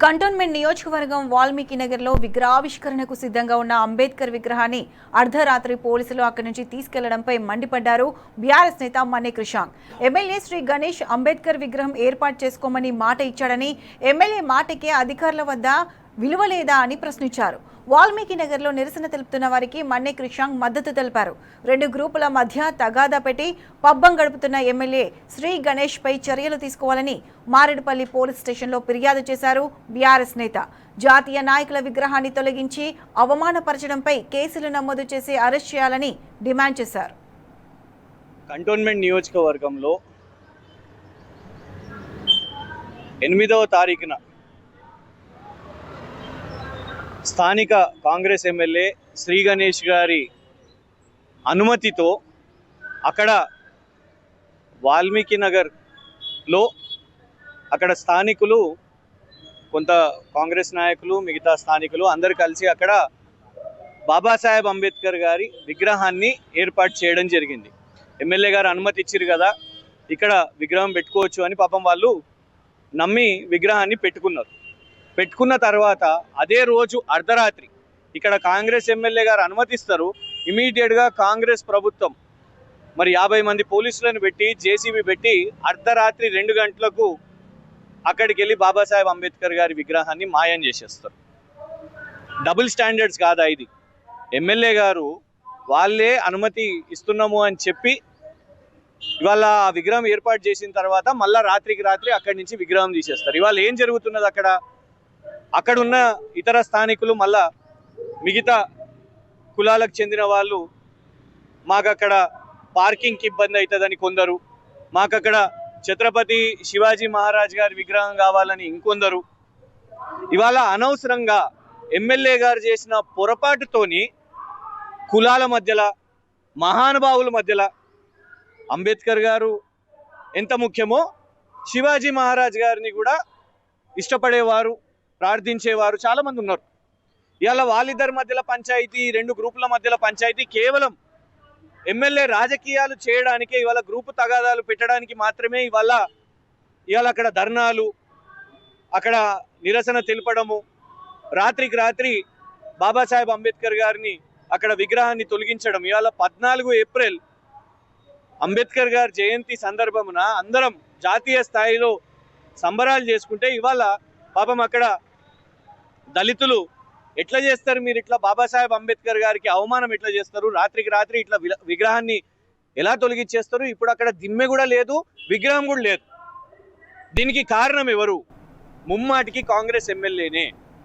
Cantonment నియోజకవర్గం వాల్మీకి నగర్లో విగ్రహావిష్కరణకు సిద్ధంగా ఉన్న అంబేద్కర్ విగ్రహాన్ని అర్ధరాత్రి పోలీసులు అక్కడి నుంచి తీసుకెళ్లడంపై మండిపడ్డారు బీఆర్ఎస్ నేత మన్నే క్రిషాంక్. ఎమ్మెల్యే శ్రీ గణేష్ అంబేద్కర్ విగ్రహం ఏర్పాటు చేసుకోమని మాట ఇచ్చాడని, ఎమ్మెల్యే మాటకే అధికారుల వద్ద విలువ లేదా అని ప్రశ్నించారు. వాల్మీకి నగర్లో నిరసన తెలుపుతున్న వారికి మన్నే క్రిషాంక్ మద్దతు తెలిపారు. రెండు గ్రూపుల మధ్య తగాదా పెట్టి పబ్బం గడుపుతున్న ఎమ్మెల్యే శ్రీ గణేష్ పై చర్యలు తీసుకోవాలని మారేడుపల్లి పోలీస్ స్టేషన్లో ఫిర్యాదు చేశారు బీఆర్ఎస్ నేత. జాతీయ నాయకుల విగ్రహాన్ని తొలగించి అవమానపరచడంపై కేసులు నమోదు చేసి అరెస్ట్ చేయాలని డిమాండ్ చేశారు. కంటోన్మెంట్ నియోజకవర్గంలో 8వ తారీఖున స్థానిక కాంగ్రెస్ ఎమ్మెల్యే శ్రీ గణేష్ గారి అనుమతితో అక్కడ వాల్మీకి నగర్లో అక్కడ స్థానికులు, కొంత కాంగ్రెస్ నాయకులు, మిగతా స్థానికులు అందరు కలిసి అక్కడ బాబాసాహెబ్ అంబేద్కర్ గారి విగ్రహాన్ని ఏర్పాటు చేయడం జరిగింది. ఎమ్మెల్యే గారు అనుమతి ఇచ్చారు కదా, ఇక్కడ విగ్రహం పెట్టుకోవచ్చు అని పాపం వాళ్ళు నమ్మి విగ్రహాన్ని పెట్టుకున్న తర్వాత అదే రోజు అర్ధరాత్రి ఇక్కడ కాంగ్రెస్ ఎమ్మెల్యే గారు అనుమతిస్తారు. ఇమీడియట్గా కాంగ్రెస్ ప్రభుత్వం మరి 50 మంది పోలీసులను పెట్టి జేసీబీ పెట్టి అర్ధరాత్రి 2 గంటలకు అక్కడికి వెళ్ళి బాబాసాహెబ్ అంబేద్కర్ గారి విగ్రహాన్ని మాయం చేసేస్తారు. డబుల్ స్టాండర్డ్స్ కాదా ఇది? ఎమ్మెల్యే గారు వాళ్ళే అనుమతి ఇస్తున్నాము అని చెప్పి ఇవాళ ఆ విగ్రహం ఏర్పాటు చేసిన తర్వాత మళ్ళీ రాత్రికి రాత్రి అక్కడి నుంచి విగ్రహం తీసేస్తారు. ఇవాళ ఏం జరుగుతున్నది? అక్కడ ఉన్న ఇతర స్థానికులు మళ్ళా మిగతా కులాలకు చెందిన వాళ్ళు మాకు అక్కడ పార్కింగ్కి ఇబ్బంది అవుతుందని కొందరు, మాకు అక్కడ ఛత్రపతి శివాజీ మహారాజ్ గారి విగ్రహం కావాలని ఇంకొందరు. ఇవాళ అనవసరంగా ఎమ్మెల్యే గారు చేసిన పొరపాటుతోని కులాల మధ్యలో, మహానుభావుల మధ్యలో అంబేద్కర్ గారు ఎంత ముఖ్యమో శివాజీ మహారాజ్ గారిని కూడా ఇష్టపడేవారు, ప్రార్థించేవారు చాలామంది ఉన్నారు. ఇవాళ వాళ్ళిద్దరి మధ్యలో పంచాయతీ, 2 గ్రూపుల మధ్యలో పంచాయతీ కేవలం ఎమ్మెల్యే రాజకీయాలు చేయడానికే, ఇవాళ గ్రూపు తగాదాలు పెట్టడానికి మాత్రమే ఇవాళ అక్కడ ధర్నాలు, అక్కడ నిరసన తెలపడము, రాత్రికి రాత్రి బాబాసాహెబ్ అంబేద్కర్ గారిని అక్కడ విగ్రహాన్ని తొలగించడం. ఇవాళ 14 ఏప్రిల్ అంబేద్కర్ గారి జయంతి సందర్భమున అందరం జాతీయ స్థాయిలో సంబరాలు చేసుకుంటే ఇవాళ పాపం అక్కడ దళితులు ఎట్లా చేస్తారు? మీరు ఇట్లా బాబాసాహెబ్ అంబేద్కర్ గారికి అవమానం ఎట్లా చేస్తారు? రాత్రికి రాత్రి ఇట్లా విగ్రహాన్ని ఎలా తొలగించేస్తారు? ఇప్పుడు అక్కడ దిమ్మె కూడా లేదు, విగ్రహం కూడా లేదు. దీనికి కారణం ఎవరు? ముమ్మాటికి కాంగ్రెస్ ఎమ్మెల్యేనే.